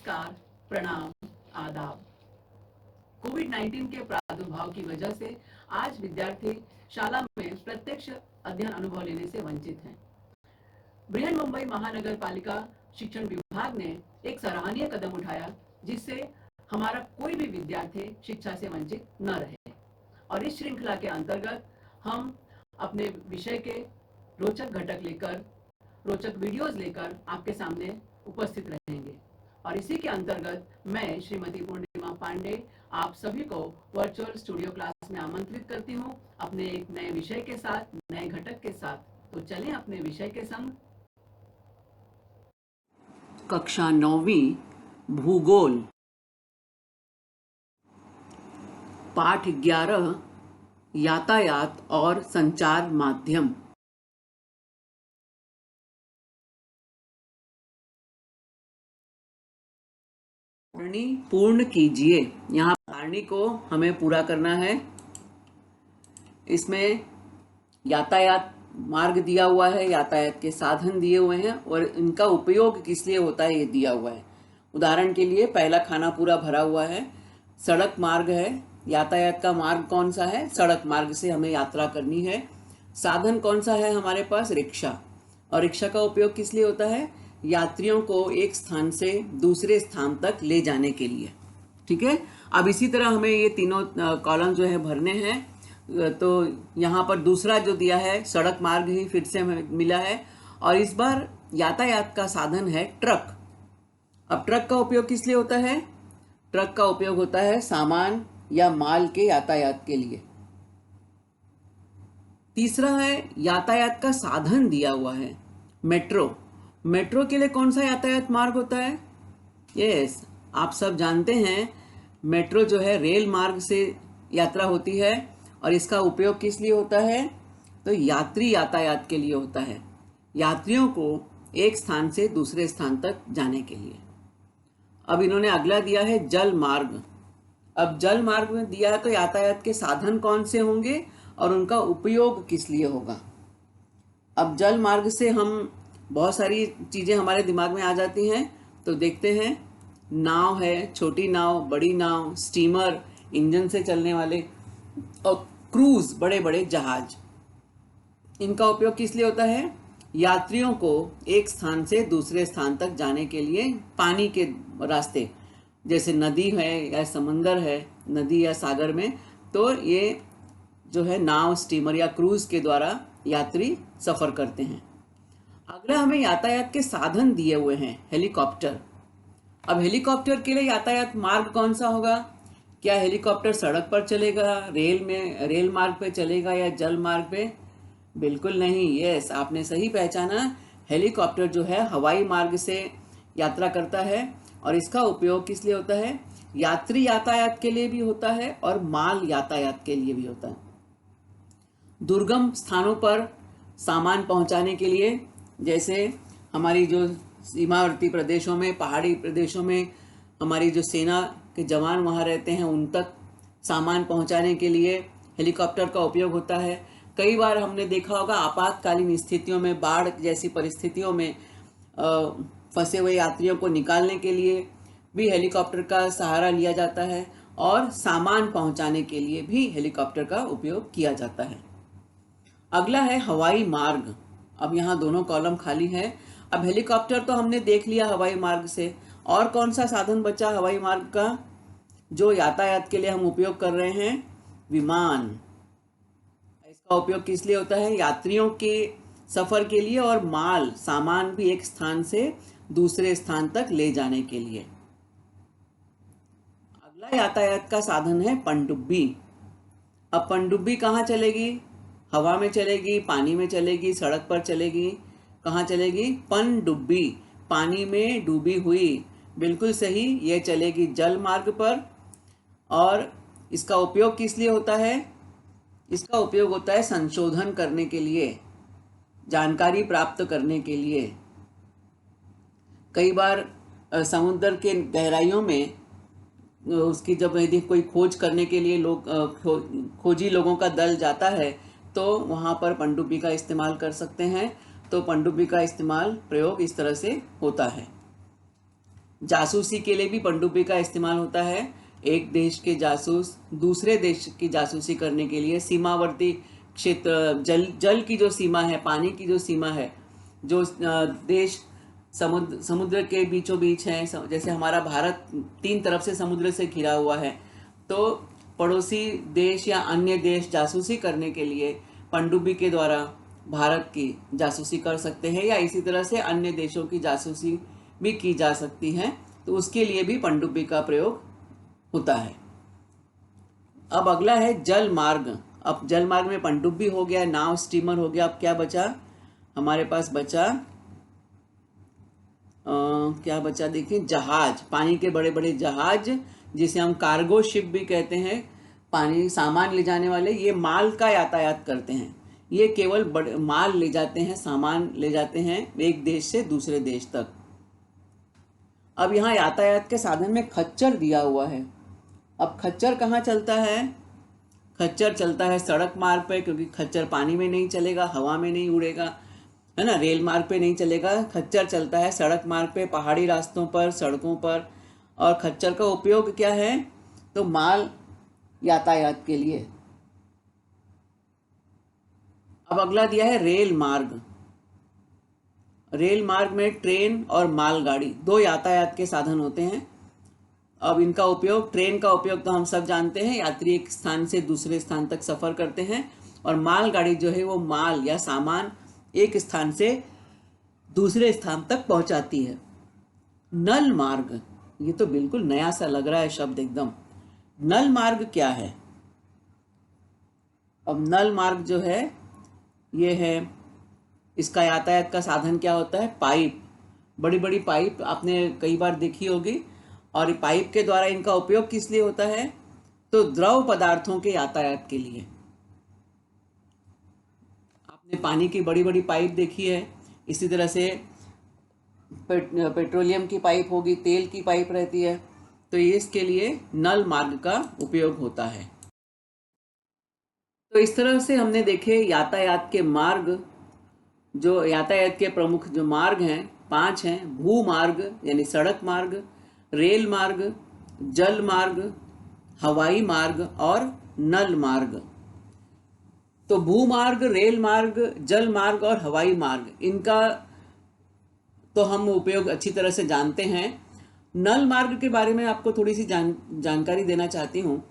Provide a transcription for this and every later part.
नमस्कार, प्रणाम, आदाब। कोविड-19 के प्रादुर्भाव की वजह से आज विद्यार्थी शाला में प्रत्यक्ष अध्ययन अनुभव लेने से वंचित हैं। बृहन मुंबई महानगर पालिका शिक्षण विभाग ने एक सराहनीय कदम उठाया, जिससे हमारा कोई भी विद्यार्थी शिक्षा से वंचित न रहे। और इस श्रृंखला के अंतर्गत हम अपने विषय के रोचक घटक लेकर, रोचक वीडियोस लेकर आपके सामने उपस्थित रहेंगे। और इसी के अंतर्गत मैं श्रीमती पूर्णिमा पांडे आप सभी को वर्चुअल स्टूडियो क्लास में आमंत्रित करती हूँ अपने एक नए विषय के साथ, नए घटक के साथ। तो चलें अपने विषय के संग। कक्षा 9वीं भूगोल, पाठ 11 यातायात और संचार माध्यम। सारणी पूर्ण कीजिए। यहाँ सारणी को हमें पूरा करना है। इसमें यातायात मार्ग दिया हुआ है, यातायात के साधन दिए हुए हैं और इनका उपयोग किस लिए होता है ये दिया हुआ है। उदाहरण के लिए पहला खाना पूरा भरा हुआ है। सड़क मार्ग है, यातायात का मार्ग कौन सा है? सड़क मार्ग से हमें यात्रा करनी है। साधन कौन सा है हमारे पास? रिक्शा। और रिक्शा का उपयोग किस लिए होता है? यात्रियों को एक स्थान से दूसरे स्थान तक ले जाने के लिए। ठीक है, अब इसी तरह हमें ये तीनों कॉलम जो है भरने हैं। तो यहाँ पर दूसरा जो दिया है सड़क मार्ग ही फिर से हमें मिला है और इस बार यातायात का साधन है ट्रक। अब ट्रक का उपयोग किस लिए होता है? ट्रक का उपयोग होता है सामान या माल के यातायात के लिए। तीसरा है यातायात का साधन दिया हुआ है मेट्रो। मेट्रो के लिए कौन सा यातायात मार्ग होता है? यस, आप सब जानते हैं मेट्रो जो है रेल मार्ग से यात्रा होती है और इसका उपयोग किस लिए होता है? तो यात्री यातायात के लिए होता है, यात्रियों को एक स्थान से दूसरे स्थान तक जाने के लिए। अब इन्होंने अगला दिया है जल मार्ग। अब जल मार्ग में दिया है तो यातायात के साधन कौन से होंगे और उनका उपयोग किस लिए होगा। अब जल मार्ग से हम बहुत सारी चीज़ें हमारे दिमाग में आ जाती हैं, तो देखते हैं। नाव है, छोटी नाव, बड़ी नाव, स्टीमर, इंजन से चलने वाले, और क्रूज, बड़े बड़े जहाज। इनका उपयोग किस लिए होता है? यात्रियों को एक स्थान से दूसरे स्थान तक जाने के लिए पानी के रास्ते, जैसे नदी है या समंदर है, नदी या सागर में, तो ये जो है नाव, स्टीमर या क्रूज के द्वारा यात्री सफर करते हैं। अगला हमें यातायात के साधन दिए हुए हैं हेलीकॉप्टर। अब हेलीकॉप्टर के लिए यातायात मार्ग कौन सा होगा? क्या हेलीकॉप्टर सड़क पर चलेगा, रेल मार्ग पे चलेगा या जल मार्ग पे? बिल्कुल नहीं। यस, आपने सही पहचाना। हेलीकॉप्टर जो है हवाई मार्ग से यात्रा करता है और इसका उपयोग किस लिए होता है? यात्री यातायात के लिए भी होता है और माल यातायात के लिए भी होता है। दुर्गम स्थानों पर सामान पहुंचाने के लिए, जैसे हमारी जो सीमावर्ती प्रदेशों में, पहाड़ी प्रदेशों में हमारी जो सेना के जवान वहाँ रहते हैं, उन तक सामान पहुँचाने के लिए हेलीकॉप्टर का उपयोग होता है। कई बार हमने देखा होगा आपातकालीन स्थितियों में, बाढ़ जैसी परिस्थितियों में फंसे हुए यात्रियों को निकालने के लिए भी हेलीकॉप्टर का सहारा लिया जाता है और सामान पहुँचाने के लिए भी हेलीकॉप्टर का उपयोग किया जाता है। अगला है हवाई मार्ग। अब यहाँ दोनों कॉलम खाली है। अब हेलीकॉप्टर तो हमने देख लिया हवाई मार्ग से, और कौन सा साधन बचा हवाई मार्ग का जो यातायात के लिए हम उपयोग कर रहे हैं? विमान। इसका उपयोग किस लिए होता है? यात्रियों के सफर के लिए और माल, सामान भी एक स्थान से दूसरे स्थान तक ले जाने के लिए। अगला यातायात का साधन है पनडुब्बी। अब पनडुब्बी कहाँ चलेगी? हवा में चलेगी, पानी में चलेगी, सड़क पर चलेगी? कहाँ चलेगी? पनडुब्बी, पानी में डूबी हुई। बिल्कुल सही, ये चलेगी जल मार्ग पर। और इसका उपयोग किस लिए होता है? इसका उपयोग होता है संशोधन करने के लिए, जानकारी प्राप्त करने के लिए। कई बार समुद्र के गहराइयों में उसकी जब यदि कोई खोज करने के लिए खोजी लोगों का दल जाता है तो वहाँ पर पनडुब्बी का इस्तेमाल कर सकते हैं। तो पनडुब्बी का प्रयोग इस तरह से होता है। जासूसी के लिए भी पनडुब्बी का इस्तेमाल होता है। एक देश के जासूस दूसरे देश की जासूसी करने के लिए सीमावर्ती क्षेत्र, जल की जो सीमा है, पानी की जो सीमा है, जो देश समुद्र के बीचों बीच है, जैसे हमारा भारत 3 तरफ से समुद्र से घिरा हुआ है, तो पड़ोसी देश या अन्य देश जासूसी करने के लिए पनडुब्बी के द्वारा भारत की जासूसी कर सकते हैं, या इसी तरह से अन्य देशों की जासूसी भी की जा सकती है, तो उसके लिए भी पनडुब्बी का प्रयोग होता है। अब अगला है जल मार्ग। अब जल मार्ग में पनडुब्बी हो गया, नाव स्टीमर हो गया। अब क्या बचा हमारे पास? बचा क्या बचा? देखिए, जहाज, पानी के बड़े बड़े जहाज, जिसे हम कार्गो शिप भी कहते हैं, पानी सामान ले जाने वाले, ये माल का यातायात करते हैं। ये केवल बड़े माल ले जाते हैं, सामान ले जाते हैं एक देश से दूसरे देश तक। अब यहाँ यातायात के साधन में खच्चर दिया हुआ है। अब खच्चर कहाँ चलता है? खच्चर चलता है सड़क मार्ग पे, क्योंकि खच्चर पानी में नहीं चलेगा, हवा में नहीं उड़ेगा, है ना। रेल मार्ग पे नहीं चलेगा। खच्चर चलता है सड़क मार्ग पे, पहाड़ी रास्तों पर, सड़कों पर। और खच्चर का उपयोग क्या है? तो माल यातायात के लिए। अब अगला दिया है रेल मार्ग। रेल मार्ग में ट्रेन और मालगाड़ी, 2 यातायात के साधन होते हैं। अब इनका उपयोग, ट्रेन का उपयोग तो हम सब जानते हैं, यात्री एक स्थान से दूसरे स्थान तक सफर करते हैं, और मालगाड़ी जो है वो माल या सामान एक स्थान से दूसरे स्थान तक पहुंचाती है। नल मार्ग, ये तो बिल्कुल नया सा लग रहा है शब्द एकदम। नल मार्ग क्या है? अब नल मार्ग जो है ये है, इसका यातायात का साधन क्या होता है? पाइप, बड़ी बड़ी पाइप आपने कई बार देखी होगी, और पाइप के द्वारा इनका उपयोग किस लिए होता है? तो द्रव पदार्थों के यातायात के लिए। आपने पानी की बड़ी बड़ी पाइप देखी है, इसी तरह से पेट्रोलियम की पाइप होगी, तेल की पाइप रहती है, तो इसके लिए नल मार्ग का उपयोग होता है। तो इस तरह से हमने देखे यातायात के मार्ग, जो यातायात के प्रमुख जो मार्ग हैं 5 हैं। भू मार्ग यानी सड़क मार्ग, रेल मार्ग, जल मार्ग, हवाई मार्ग और नल मार्ग। तो भू मार्ग, रेल मार्ग, जल मार्ग और हवाई मार्ग, इनका तो हम उपयोग अच्छी तरह से जानते हैं। नल मार्ग के बारे में आपको थोड़ी सी जानकारी देना चाहती हूँ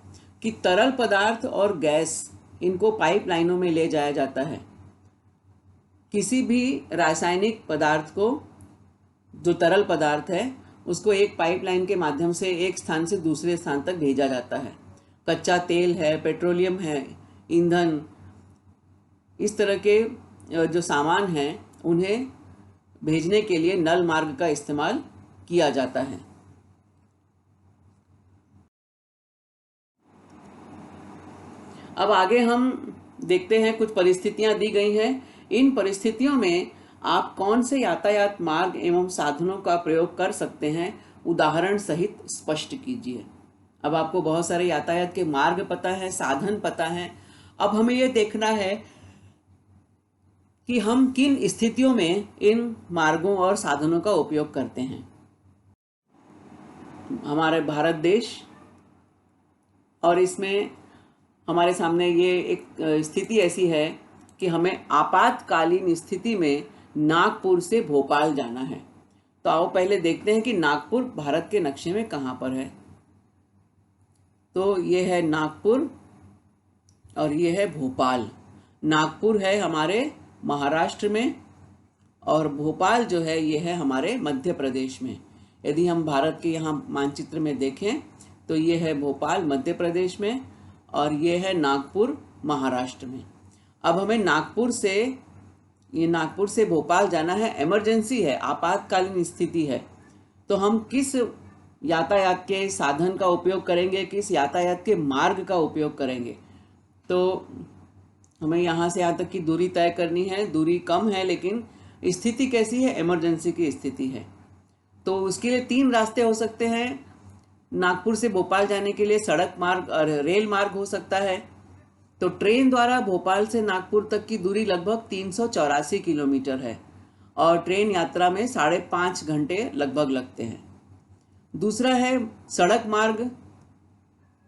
कि तरल पदार्थ और गैस, इनको पाइपलाइनों में ले जाया जाता है। किसी भी रासायनिक पदार्थ को, जो तरल पदार्थ है, उसको एक पाइपलाइन के माध्यम से एक स्थान से दूसरे स्थान तक भेजा जाता है। कच्चा तेल है, पेट्रोलियम है, ईंधन, इस तरह के जो सामान हैं उन्हें भेजने के लिए नल मार्ग का इस्तेमाल किया जाता है। अब आगे हम देखते हैं, कुछ परिस्थितियां दी गई हैं। इन परिस्थितियों में आप कौन से यातायात मार्ग एवं साधनों का प्रयोग कर सकते हैं, उदाहरण सहित स्पष्ट कीजिए। अब आपको बहुत सारे यातायात के मार्ग पता है, साधन पता है। अब हमें यह देखना है कि हम किन स्थितियों में इन मार्गों और साधनों का उपयोग करते हैं। हमारे भारत देश, और इसमें हमारे सामने ये एक स्थिति ऐसी है कि हमें आपातकालीन स्थिति में नागपुर से भोपाल जाना है। तो आओ पहले देखते हैं कि नागपुर भारत के नक्शे में कहाँ पर है। तो ये है नागपुर और ये है भोपाल। नागपुर है हमारे महाराष्ट्र में, और भोपाल जो है ये है हमारे मध्य प्रदेश में। यदि हम भारत के यहाँ मानचित्र में देखें तो ये है भोपाल मध्य प्रदेश में, और ये है नागपुर महाराष्ट्र में। अब हमें नागपुर से भोपाल जाना है। इमरजेंसी है, आपातकालीन स्थिति है। तो हम किस यातायात के साधन का उपयोग करेंगे, किस यातायात के मार्ग का उपयोग करेंगे? तो हमें यहाँ से यहाँ तक की दूरी तय करनी है। दूरी कम है लेकिन स्थिति कैसी है? इमरजेंसी की स्थिति है। तो उसके लिए 3 रास्ते हो सकते हैं। नागपुर से भोपाल जाने के लिए सड़क मार्ग और रेल मार्ग हो सकता है। तो ट्रेन द्वारा भोपाल से नागपुर तक की दूरी लगभग 384 किलोमीटर है, और ट्रेन यात्रा में 5.5 घंटे लगभग लगते हैं। दूसरा है सड़क मार्ग।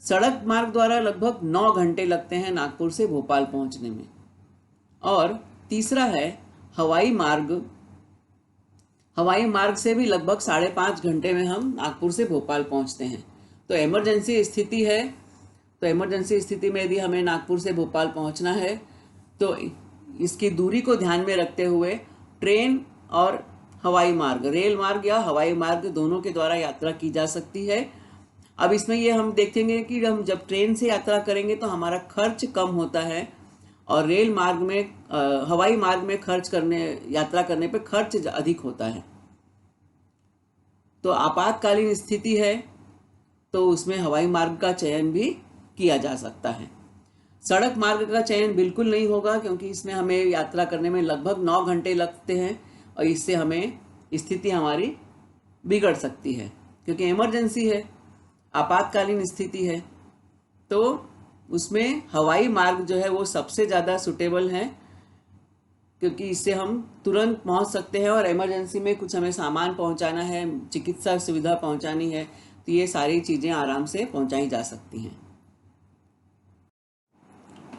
सड़क मार्ग द्वारा लगभग 9 घंटे लगते हैं नागपुर से भोपाल पहुंचने में। और तीसरा है हवाई मार्ग। हवाई मार्ग से भी लगभग 5.5 घंटे में हम नागपुर से भोपाल पहुंचते हैं। तो इमरजेंसी स्थिति है, तो इमरजेंसी स्थिति में यदि हमें नागपुर से भोपाल पहुंचना है तो इसकी दूरी को ध्यान में रखते हुए ट्रेन और हवाई मार्ग, रेल मार्ग या हवाई मार्ग दोनों के द्वारा यात्रा की जा सकती है। अब इसमें ये हम देखेंगे कि हम जब ट्रेन से यात्रा करेंगे तो हमारा खर्च कम होता है और रेल मार्ग में हवाई मार्ग में यात्रा करने पे खर्च अधिक होता है। तो आपातकालीन स्थिति है तो उसमें हवाई मार्ग का चयन भी किया जा सकता है। सड़क मार्ग का चयन बिल्कुल नहीं होगा क्योंकि इसमें हमें यात्रा करने में लगभग 9 घंटे लगते हैं और इससे हमें स्थिति हमारी बिगड़ सकती है क्योंकि इमरजेंसी है, आपातकालीन स्थिति है। तो उसमें हवाई मार्ग जो है वो सबसे ज़्यादा सुटेबल है क्योंकि इससे हम तुरंत पहुंच सकते हैं और इमरजेंसी में कुछ हमें सामान पहुंचाना है, चिकित्सा सुविधा पहुंचानी है, तो ये सारी चीज़ें आराम से पहुंचाई जा सकती हैं।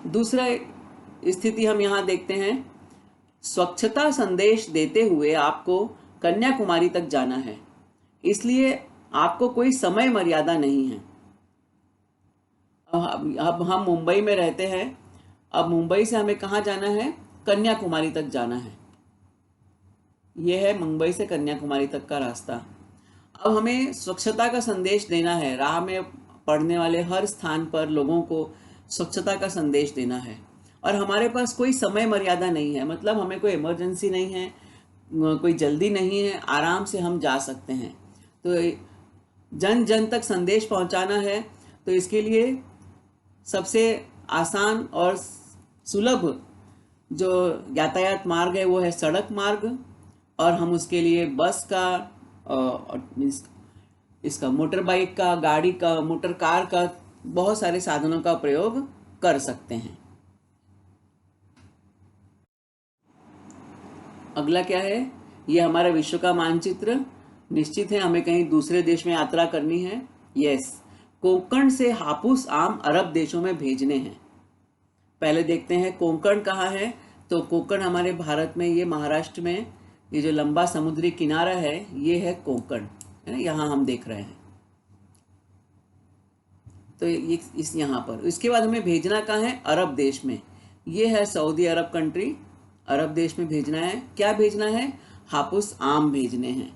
दूसरा स्थिति हम यहाँ देखते हैं, स्वच्छता संदेश देते हुए आपको कन्याकुमारी तक जाना है, इसलिए आपको कोई समय मर्यादा नहीं है। अब हम मुंबई में रहते हैं, अब मुंबई से हमें कहाँ जाना है? कन्याकुमारी तक जाना है। यह है मुंबई से कन्याकुमारी तक का रास्ता। अब हमें स्वच्छता का संदेश देना है, राह में पड़ने वाले हर स्थान पर लोगों को स्वच्छता का संदेश देना है और हमारे पास कोई समय मर्यादा नहीं है, मतलब हमें कोई इमरजेंसी नहीं है, कोई जल्दी नहीं है, आराम से हम जा सकते हैं। तो जन जन तक संदेश पहुंचाना है तो इसके लिए सबसे आसान और सुलभ जो यातायात मार्ग है वो है सड़क मार्ग और हम उसके लिए बस का इसका मोटर बाइक का, गाड़ी का, मोटर कार का, बहुत सारे साधनों का प्रयोग कर सकते हैं। अगला क्या है? ये हमारा विश्व का मानचित्र। निश्चित है हमें कहीं दूसरे देश में यात्रा करनी है। यस, कोंकण से हापुस आम अरब देशों में भेजने हैं। पहले देखते हैं कोंकण कहाँ है। तो कोंकण हमारे भारत में, ये महाराष्ट्र में, ये जो लंबा समुद्री किनारा है ये है कोंकण, है ना, यहाँ हम देख रहे हैं। तो ये इस यहाँ पर, इसके बाद हमें भेजना कहाँ है? अरब देश में। ये है सऊदी अरब कंट्री, अरब देश में भेजना है। क्या भेजना है? हापुस आम भेजने हैं।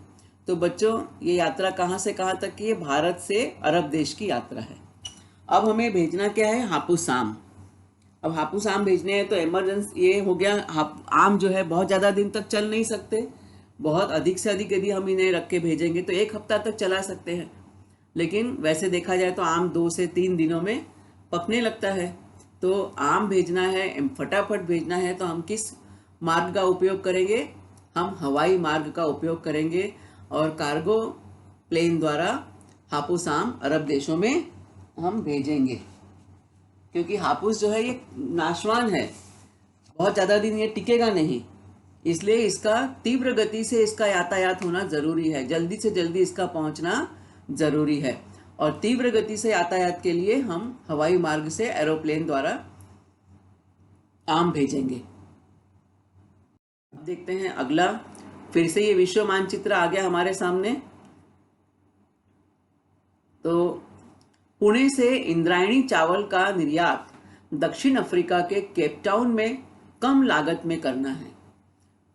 तो बच्चों ये यात्रा कहाँ से कहाँ तक की है? भारत से अरब देश की यात्रा है। अब हमें भेजना क्या है? हापुस आम। अब हापुस आम भेजने हैं तो इमरजेंसी ये हो गया, आम जो है बहुत ज़्यादा दिन तक चल नहीं सकते, बहुत अधिक से अधिक यदि हम इन्हें रख के भेजेंगे तो 1 हफ्ता तक चला सकते हैं, लेकिन वैसे देखा जाए तो आम 2 से 3 दिनों में पकने लगता है। तो आम भेजना है, फटाफट भेजना है, तो हम किस मार्ग का उपयोग करेंगे? हम हवाई मार्ग का उपयोग करेंगे और कार्गो प्लेन द्वारा हापुस आम अरब देशों में हम भेजेंगे क्योंकि हापुस जो है ये नाशवान है, बहुत ज़्यादा दिन ये टिकेगा नहीं, इसलिए इसका तीव्र गति से इसका यातायात होना ज़रूरी है, जल्दी से जल्दी इसका पहुंचना ज़रूरी है। और तीव्र गति से यातायात के लिए हम हवाई मार्ग से एरोप्लेन द्वारा आम भेजेंगे। देखते हैं अगला, फिर से ये विश्व मानचित्र आ गया हमारे सामने। तो पुणे से इंद्रायणी चावल का निर्यात दक्षिण अफ्रीका के केपटाउन में कम लागत में करना है।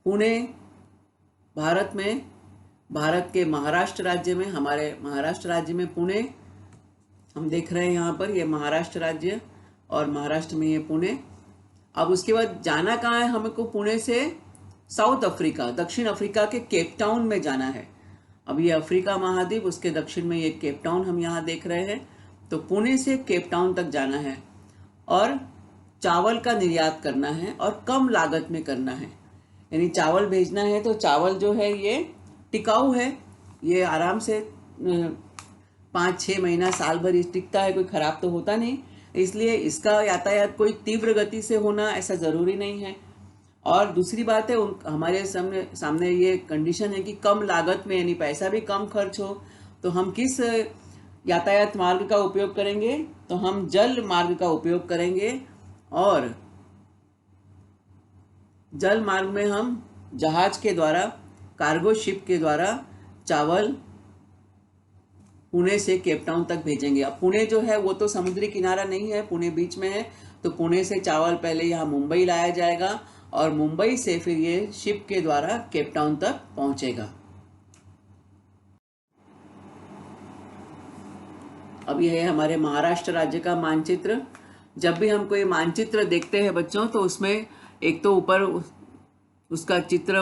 पुणे भारत में, भारत के महाराष्ट्र राज्य में, हमारे महाराष्ट्र राज्य में पुणे हम देख रहे हैं यहाँ पर, ये महाराष्ट्र राज्य और महाराष्ट्र में ये पुणे। अब उसके बाद जाना कहाँ है हमको? पुणे से साउथ अफ्रीका, दक्षिण अफ्रीका के केपटाउन में जाना है। अब ये अफ्रीका महाद्वीप, उसके दक्षिण में ये केपटाउन हम यहाँ देख रहे हैं। तो पुणे से केपटाउन तक जाना है और चावल का निर्यात करना है और कम लागत में करना है। यानी चावल भेजना है तो चावल जो है ये टिकाऊ है, ये आराम से 5-6 महीना, साल भर टिकता है, कोई खराब तो होता नहीं, इसलिए इसका यातायात कोई तीव्र गति से होना ऐसा ज़रूरी नहीं है। और दूसरी बात है हमारे सामने ये कंडीशन है कि कम लागत में, यानी पैसा भी कम खर्च हो, तो हम किस यातायात मार्ग का उपयोग करेंगे? तो हम जल मार्ग का उपयोग करेंगे, और जल मार्ग में हम जहाज के द्वारा, कार्गो शिप के द्वारा चावल पुणे से केप टाउन तक भेजेंगे। अब पुणे जो है वो तो समुद्री किनारा नहीं है, पुणे बीच में है, तो पुणे से चावल पहले यहाँ मुंबई लाया जाएगा और मुंबई से फिर ये शिप के द्वारा केप टाउन तक पहुंचेगा। अब यह है हमारे महाराष्ट्र राज्य का मानचित्र। जब भी हम कोई मानचित्र देखते हैं बच्चों, तो उसमें एक तो ऊपर उसका चित्र,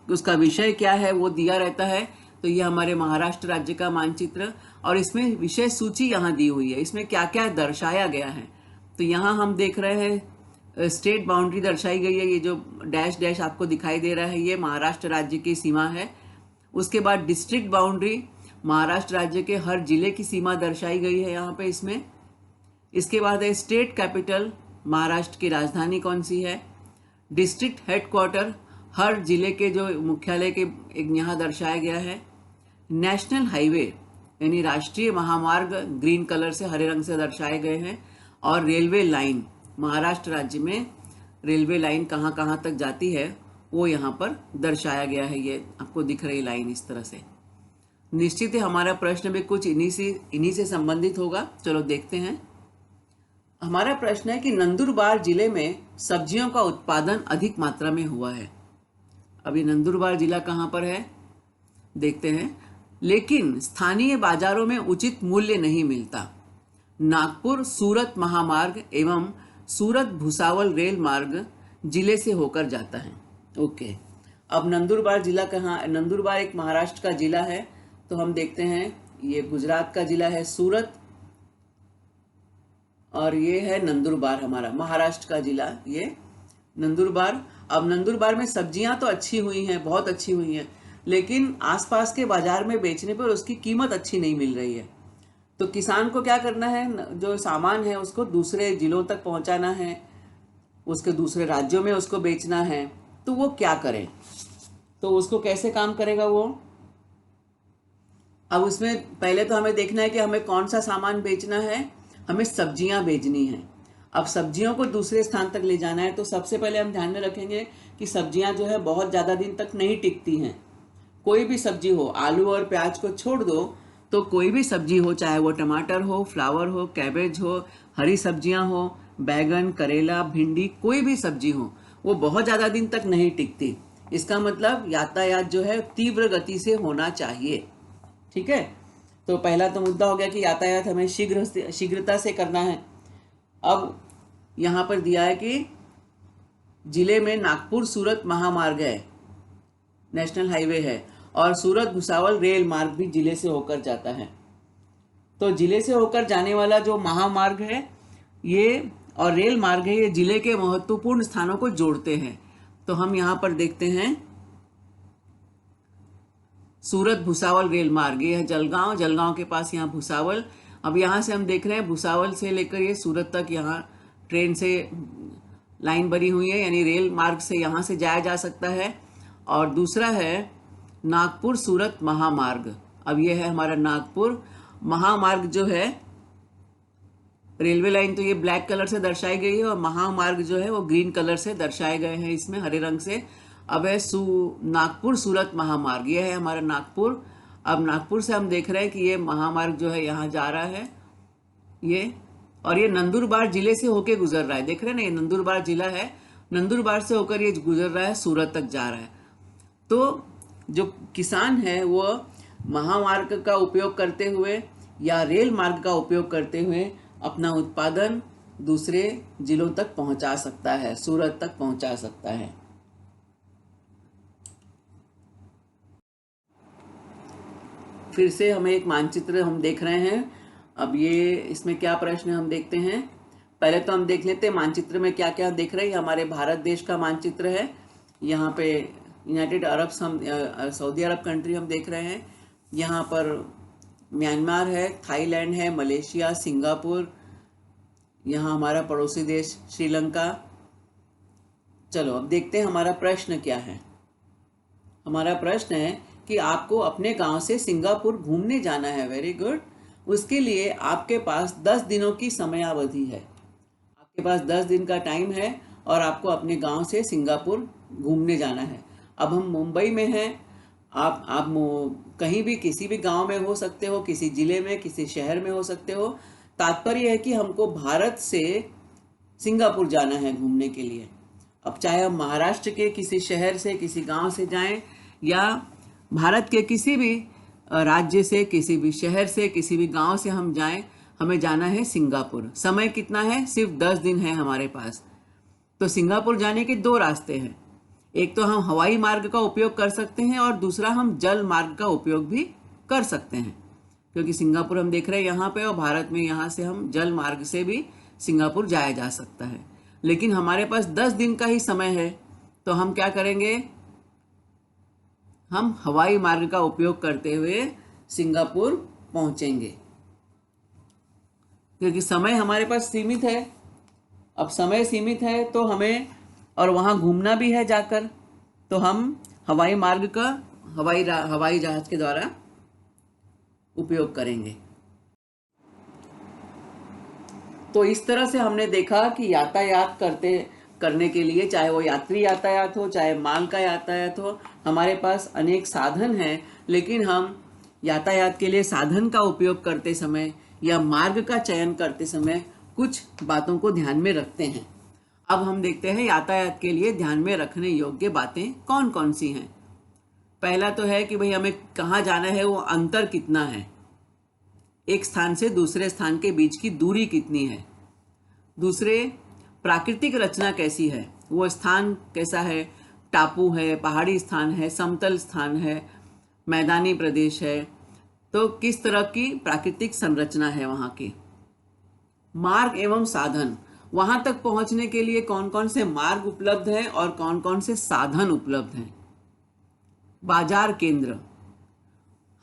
उसका विषय क्या है वो दिया रहता है। तो ये हमारे महाराष्ट्र राज्य का मानचित्र, और इसमें विषय सूची यहाँ दी हुई है, इसमें क्या क्या दर्शाया गया है। तो यहाँ हम देख रहे हैं स्टेट बाउंड्री दर्शाई गई है, ये जो डैश डैश आपको दिखाई दे रहा है ये महाराष्ट्र राज्य की सीमा है। उसके बाद डिस्ट्रिक्ट बाउंड्री, महाराष्ट्र राज्य के हर जिले की सीमा दर्शाई गई है यहाँ पे इसमें। इसके बाद है स्टेट कैपिटल, महाराष्ट्र की राजधानी कौन सी है। डिस्ट्रिक्ट हेडक्वार्टर, हर जिले के जो मुख्यालय के एक यहाँ दर्शाया गया है। नेशनल हाईवे यानी राष्ट्रीय महामार्ग ग्रीन कलर से, हरे रंग से दर्शाए गए हैं। और रेलवे लाइन, महाराष्ट्र राज्य में रेलवे लाइन कहाँ कहाँ तक जाती है वो यहाँ पर दर्शाया गया है। ये आपको दिख रही लाइन इस तरह से। निश्चित है हमारा प्रश्न भी कुछ इन्हीं से संबंधित होगा। चलो देखते हैं। हमारा प्रश्न है कि नंदुरबार जिले में सब्जियों का उत्पादन अधिक मात्रा में हुआ है। अभी नंदुरबार जिला कहाँ पर है देखते हैं। लेकिन स्थानीय बाजारों में उचित मूल्य नहीं मिलता। नागपुर सूरत महामार्ग एवं सूरत भुसावल रेल मार्ग जिले से होकर जाता है। ओके, अब नंदुरबार जिला कहाँ? नंदुरबार एक महाराष्ट्र का जिला है, तो हम देखते हैं ये गुजरात का जिला है सूरत, और ये है नंदुरबार हमारा महाराष्ट्र का जिला, ये नंदुरबार। अब नंदुरबार में सब्जियां तो अच्छी हुई हैं, बहुत अच्छी हुई हैं, लेकिन आसपास के बाजार में बेचने पर उसकी कीमत अच्छी नहीं मिल रही है। तो किसान को क्या करना है, जो सामान है उसको दूसरे जिलों तक पहुंचाना है, उसके दूसरे राज्यों में उसको बेचना है, तो वो क्या करे? तो उसको कैसे काम करेगा वो? अब उसमें पहले तो हमें देखना है कि हमें कौन सा सामान बेचना है। हमें सब्जियां बेचनी है। अब सब्जियों को दूसरे स्थान तक ले जाना है, तो सबसे पहले हम ध्यान में रखेंगे कि सब्जियां जो है बहुत ज़्यादा दिन तक नहीं टिकती हैं। कोई भी सब्जी हो, आलू और प्याज को छोड़ दो तो कोई भी सब्जी हो, चाहे वो टमाटर हो, फ्लावर हो, कैबेज हो, हरी सब्जियां हो, बैगन, करेला, भिंडी, कोई भी सब्जी हो, वो बहुत ज़्यादा दिन तक नहीं टिकती। इसका मतलब यातायात जो है तीव्र गति से होना चाहिए। ठीक है, तो पहला तो मुद्दा हो गया कि यातायात हमें शीघ्रता से करना है। अब यहाँ पर दिया है कि जिले में नागपुर सूरत महामार्ग है, नेशनल हाईवे है, और सूरत भुसावल रेल मार्ग भी जिले से होकर जाता है। तो जिले से होकर जाने वाला जो महामार्ग है ये और रेल मार्ग है, ये जिले के महत्वपूर्ण स्थानों को जोड़ते हैं। तो हम यहाँ पर देखते हैं सूरत भुसावल रेल मार्ग, ये है जलगांव, जलगांव के पास यहाँ भुसावल। अब यहाँ से हम देख रहे हैं भुसावल से लेकर ये सूरत तक यहाँ ट्रेन से लाइन बनी हुई है, यानी रेल मार्ग से यहाँ से जाया जा सकता है। और दूसरा है नागपुर सूरत महामार्ग। अब ये है हमारा नागपुर महामार्ग जो है, रेलवे लाइन तो ये ब्लैक कलर से दर्शाई गई है और महामार्ग जो है वो ग्रीन कलर से दर्शाए गए हैं इसमें, हरे रंग से। अब है नागपुर सूरत महामार्ग, ये है हमारा नागपुर। अब नागपुर से हम देख रहे हैं कि ये महामार्ग जो है यहाँ जा रहा है ये, और ये नंदुरबार जिले से होके गुजर रहा है। देख रहे हैं ना, ये नंदुरबार जिला है, नंदुरबार से होकर ये गुजर रहा है, सूरत तक जा रहा है। तो जो किसान है वो महामार्ग का उपयोग करते हुए या रेल मार्ग का उपयोग करते हुए अपना उत्पादन दूसरे जिलों तक पहुंचा सकता है, सूरत तक पहुंचा सकता है। फिर से हमें एक मानचित्र हम देख रहे हैं। अब ये इसमें क्या प्रश्न हम देखते हैं। पहले तो हम देख लेते हैं मानचित्र में क्या क्या देख रहे हैं। हमारे भारत देश का मानचित्र है, यहाँ पे United Arab Saudi Arab country हम देख रहे हैं। यहाँ पर म्यांमार है, थाईलैंड है, मलेशिया, सिंगापुर, यहाँ हमारा पड़ोसी देश श्रीलंका। चलो अब देखते हैं हमारा प्रश्न क्या है। हमारा प्रश्न है कि आपको अपने गांव से सिंगापुर घूमने जाना है। Very good. उसके लिए आपके पास 10 दिनों की समयावधि है। आपके पास 10 दिन का टाइम है और आपको अपने गांव से सिंगापुर घूमने जाना है। अब हम मुंबई में हैं। आप कहीं भी किसी भी गांव में हो सकते हो, किसी जिले में, किसी शहर में हो सकते हो। तात्पर्य है कि हमको भारत से सिंगापुर जाना है घूमने के लिए। अब चाहे हम महाराष्ट्र के किसी शहर से, किसी गांव से जाएं या भारत के किसी भी राज्य से, किसी भी शहर से, किसी भी गांव से हम जाएं, हमें जाना है सिंगापुर। समय कितना है? सिर्फ 10 दिन है हमारे पास। तो सिंगापुर जाने के 2 रास्ते हैं। एक तो हम हवाई मार्ग का उपयोग कर सकते हैं और दूसरा हम जल मार्ग का उपयोग भी कर सकते हैं, क्योंकि सिंगापुर हम देख रहे हैं यहाँ पे और भारत में यहाँ से हम जल मार्ग से भी सिंगापुर जाया जा सकता है। लेकिन हमारे पास 10 दिन का ही समय है, तो हम क्या करेंगे? हम हवाई मार्ग का उपयोग करते हुए सिंगापुर पहुंचेंगे, क्योंकि समय हमारे पास सीमित है। अब समय सीमित है तो हमें और वहाँ घूमना भी है जाकर, तो हम हवाई मार्ग का हवाई जहाज के द्वारा उपयोग करेंगे। तो इस तरह से हमने देखा कि यातायात करने के लिए, चाहे वो यात्री यातायात हो, चाहे माल का यातायात हो, हमारे पास अनेक साधन हैं। लेकिन हम यातायात के लिए साधन का उपयोग करते समय या मार्ग का चयन करते समय कुछ बातों को ध्यान में रखते हैं। अब हम देखते हैं यातायात के लिए ध्यान में रखने योग्य बातें कौन कौन सी हैं। पहला तो है कि भाई हमें कहाँ जाना है, वो अंतर कितना है, एक स्थान से दूसरे स्थान के बीच की दूरी कितनी है। दूसरे, प्राकृतिक रचना कैसी है, वो स्थान कैसा है, टापू है, पहाड़ी स्थान है, समतल स्थान है, मैदानी प्रदेश है, तो किस तरह की प्राकृतिक संरचना है वहाँ की। मार्ग एवं साधन, वहाँ तक पहुँचने के लिए कौन कौन से मार्ग उपलब्ध हैं और कौन कौन से साधन उपलब्ध हैं। बाजार केंद्र,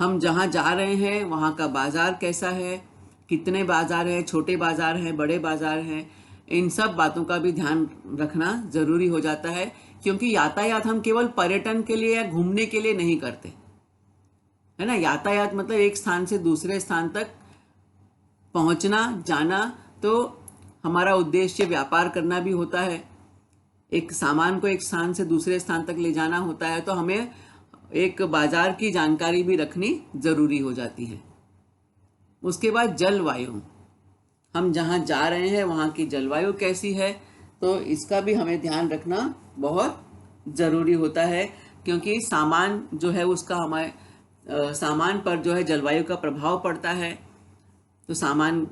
हम जहाँ जा रहे हैं वहाँ का बाजार कैसा है, कितने बाजार हैं, छोटे बाजार हैं, बड़े बाजार हैं, इन सब बातों का भी ध्यान रखना जरूरी हो जाता है, क्योंकि यातायात हम केवल पर्यटन के लिए या घूमने के लिए नहीं करते, है ना। यातायात मतलब एक स्थान से दूसरे स्थान तक पहुंचना, जाना। तो हमारा उद्देश्य व्यापार करना भी होता है, एक सामान को एक स्थान से दूसरे स्थान तक ले जाना होता है, तो हमें एक बाजार की जानकारी भी रखनी जरूरी हो जाती है। उसके बाद जलवायु, हम जहाँ जा रहे हैं वहाँ की जलवायु कैसी है, तो इसका भी हमें ध्यान रखना बहुत ज़रूरी होता है, क्योंकि सामान जो है उसका हमारे सामान पर जो है जलवायु का प्रभाव पड़ता है। तो सामान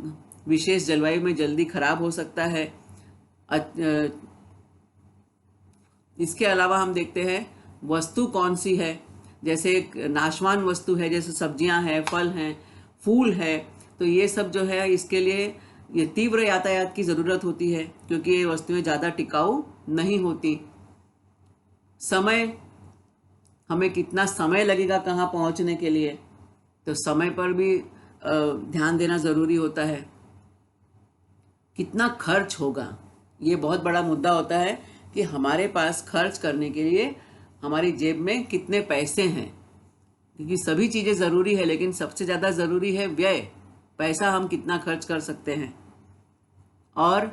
विशेष जलवायु में जल्दी खराब हो सकता है। इसके अलावा हम देखते हैं वस्तु कौन सी है, जैसे एक नाशवान वस्तु है, जैसे सब्जियां हैं, फल हैं, फूल है, तो ये सब जो है इसके लिए ये तीव्र यातायात की ज़रूरत होती है, क्योंकि ये वस्तुएं ज़्यादा टिकाऊ नहीं होती। समय, हमें कितना समय लगेगा कहाँ पहुँचने के लिए, तो समय पर भी ध्यान देना ज़रूरी होता है। कितना खर्च होगा, ये बहुत बड़ा मुद्दा होता है कि हमारे पास खर्च करने के लिए हमारी जेब में कितने पैसे हैं, क्योंकि सभी चीज़ें ज़रूरी है, लेकिन सबसे ज़्यादा ज़रूरी है व्यय, पैसा हम कितना खर्च कर सकते हैं। और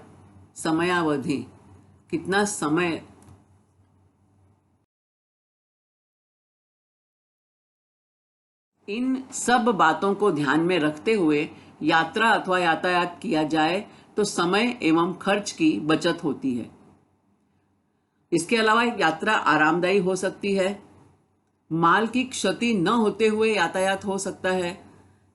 समयावधि, कितना समय, इन सब बातों को ध्यान में रखते हुए यात्रा अथवा यातायात किया जाए तो समय एवं खर्च की बचत होती है। इसके अलावा यात्रा आरामदायी हो सकती है, माल की क्षति न होते हुए यातायात हो सकता है।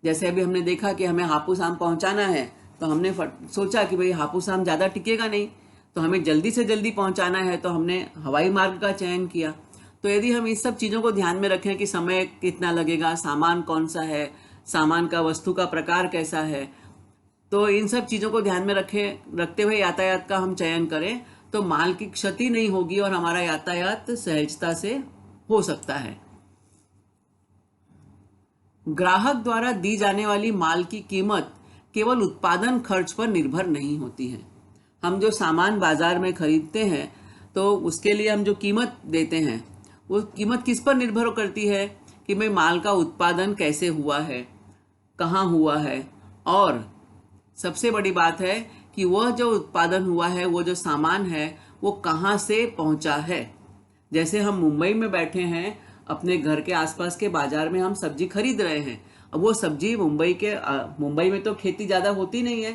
जैसे अभी हमने देखा कि हमें हापुस आम पहुंचाना है, तो हमने सोचा कि भाई हापुस आम ज़्यादा टिकेगा नहीं, तो हमें जल्दी से जल्दी पहुंचाना है, तो हमने हवाई मार्ग का चयन किया। तो यदि हम इस सब चीज़ों को ध्यान में रखें कि समय कितना लगेगा, सामान कौन सा है, सामान का वस्तु का प्रकार कैसा है, तो इन सब चीज़ों को ध्यान में रखते हुए यातायात का हम चयन करें तो माल की क्षति नहीं होगी और हमारा यातायात सहजता से हो सकता है। ग्राहक द्वारा दी जाने वाली माल की कीमत केवल उत्पादन खर्च पर निर्भर नहीं होती है। हम जो सामान बाजार में खरीदते हैं तो उसके लिए हम जो कीमत देते हैं वो कीमत किस पर निर्भर करती है कि भाई माल का उत्पादन कैसे हुआ है, कहाँ हुआ है, और सबसे बड़ी बात है कि वह जो उत्पादन हुआ है, वो जो सामान है, वो कहाँ से पहुंचा है। जैसे हम मुंबई में बैठे हैं, अपने घर के आसपास के बाजार में हम सब्जी खरीद रहे हैं। अब वो सब्जी मुंबई में तो खेती ज़्यादा होती नहीं है,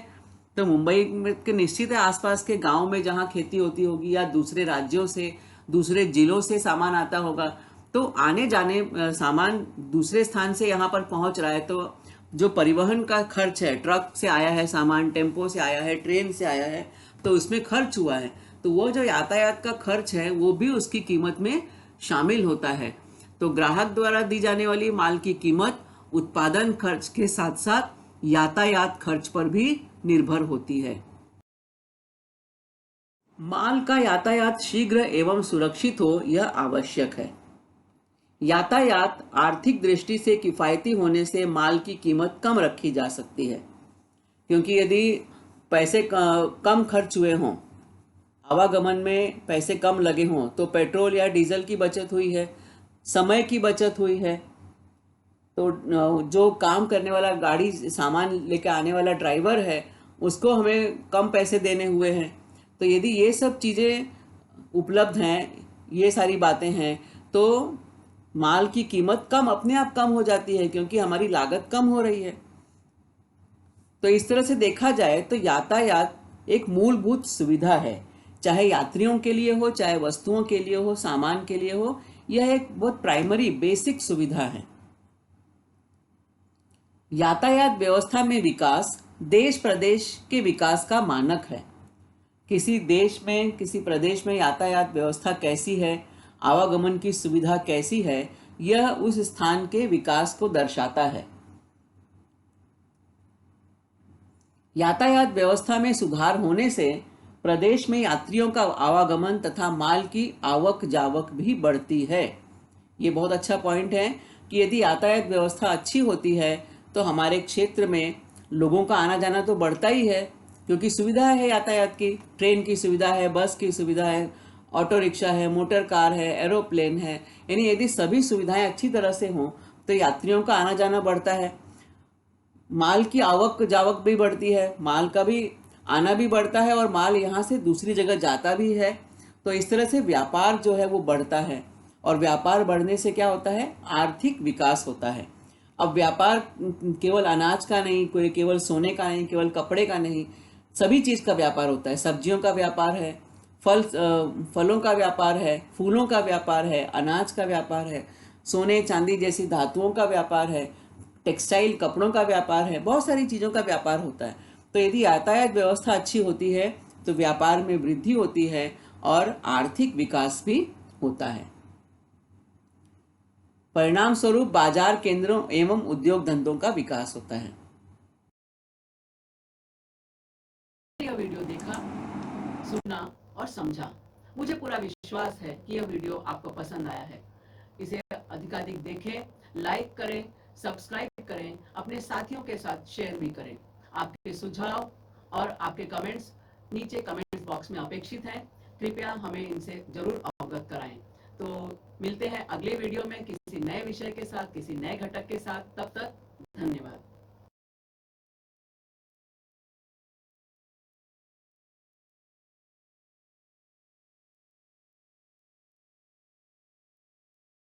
तो मुंबई में के निश्चित है आसपास के गांव में जहाँ खेती होती होगी, या दूसरे राज्यों से, दूसरे जिलों से सामान आता होगा। तो आने जाने सामान दूसरे स्थान से यहाँ पर पहुँच रहा है, तो जो परिवहन का खर्च है, ट्रक से आया है सामान, टेम्पो से आया है, ट्रेन से आया है, तो उसमें खर्च हुआ है। तो वो जो यातायात का खर्च है वो भी उसकी कीमत में शामिल होता है। तो ग्राहक द्वारा दी जाने वाली माल की कीमत उत्पादन खर्च के साथ साथ यातायात खर्च पर भी निर्भर होती है। माल का यातायात शीघ्र एवं सुरक्षित हो, यह आवश्यक है। यातायात आर्थिक दृष्टि से किफायती होने से माल की कीमत कम रखी जा सकती है, क्योंकि यदि पैसे कम खर्च हुए हों, आवागमन में पैसे कम लगे हों, तो पेट्रोल या डीजल की बचत हुई है, समय की बचत हुई है। तो जो काम करने वाला, गाड़ी सामान लेकर आने वाला ड्राइवर है, उसको हमें कम पैसे देने हुए हैं। तो यदि ये सब चीज़ें उपलब्ध हैं, ये सारी बातें हैं, तो माल की कीमत अपने आप कम हो जाती है, क्योंकि हमारी लागत कम हो रही है। तो इस तरह से देखा जाए तो यातायात एक मूलभूत सुविधा है, चाहे यात्रियों के लिए हो, चाहे वस्तुओं के लिए हो, सामान के लिए हो। यह एक बहुत प्राइमरी बेसिक सुविधा है। यातायात व्यवस्था में विकास देश प्रदेश के विकास का मानक है। किसी देश में, किसी प्रदेश में यातायात व्यवस्था कैसी है, आवागमन की सुविधा कैसी है, यह उस स्थान के विकास को दर्शाता है। यातायात व्यवस्था में सुधार होने से प्रदेश में यात्रियों का आवागमन तथा माल की आवक जावक भी बढ़ती है। ये बहुत अच्छा पॉइंट है कि यदि यातायात व्यवस्था अच्छी होती है तो हमारे क्षेत्र में लोगों का आना जाना तो बढ़ता ही है, क्योंकि सुविधा है यातायात की, ट्रेन की सुविधा है, बस की सुविधा है, ऑटो रिक्शा है, मोटर कार है, एरोप्लेन है। यानी यदि सभी सुविधाएं अच्छी तरह से हों तो यात्रियों का आना जाना बढ़ता है, माल की आवक जावक भी बढ़ती है, माल का भी आना भी बढ़ता है, और माल यहाँ से दूसरी जगह जाता भी है। तो इस तरह से व्यापार जो है वो बढ़ता है, और व्यापार बढ़ने से क्या होता है, आर्थिक विकास होता है। अब व्यापार केवल अनाज का नहीं, कोई केवल सोने का नहीं, केवल कपड़े का नहीं, सभी चीज़ का व्यापार होता है। सब्जियों का व्यापार है, फलों का व्यापार है, फूलों का व्यापार है, अनाज का व्यापार है, सोने चांदी जैसी धातुओं का व्यापार है, टेक्सटाइल कपड़ों का व्यापार है, बहुत सारी चीज़ों का व्यापार होता है। तो यदि यातायात व्यवस्था अच्छी होती है तो व्यापार में वृद्धि होती है और आर्थिक विकास भी होता है। परिणाम स्वरूप बाजार केंद्रों एवं उद्योग धंधों का विकास होता है। यह वीडियो देखा, सुना और समझा। मुझे पूरा विश्वास है कि यह वीडियो आपको पसंद आया है। इसे अधिकाधिक देखें, लाइक करें, सब्सक्राइब करें, अपने साथियों के साथ शेयर भी करें। आपके सुझाव और आपके कमेंट्स नीचे कमेंट बॉक्स में अपेक्षित हैं। कृपया हमें इनसे जरूर अवगत कराएं। तो मिलते हैं अगले वीडियो में किसी नए विषय के साथ, किसी नए घटक के साथ। तब तक धन्यवाद।